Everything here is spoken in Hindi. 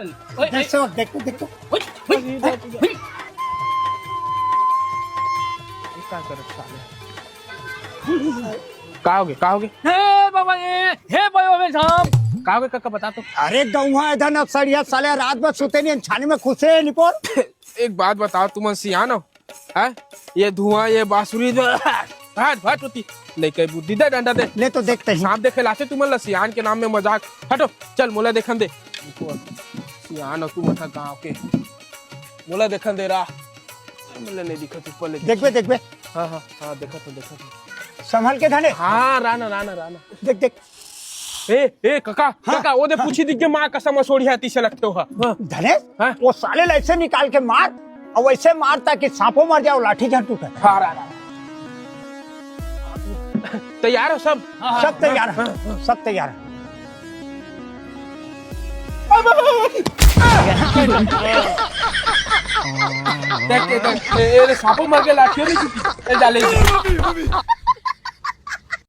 देखो देखो कहोगे हे बाबा हे बाबा साहब कहोगे काका बता तो। अरे गौवा इधर न सड़िया साले रात भर सोते नहीं छाने में खुशे है निपोर। एक बात बताओ तुम सियान हो है ये धुआं ये बांसुरी जो भाट भाट होती नहीं कहीं बुद्धि दे डंडा दे ले तो देखते हैं। सांप देखे लाते तुम सियान के नाम में मजाक हटो चल मोला देखन दे सियान हो तू मथा गाँव के मोला देखन दे रहा मोला नहीं दिखा तू पहले देखबे देखबे हाँ हाँ हाँ देखा तो संभल के धने। हाँ राना देख देख ए काका काका वो दे पूछी दी के माँ कसम सोड़ी है तीसे लगते हो धने हाँ? वो साले ऐसे निकाल के मार और वैसे मारता कि सांपों मर जाओ लाठी झट टूटे। हाँ तैयार हो सब सब तैयार है सब तैयार है। देख सांपों मर के लाठियों नहीं डाले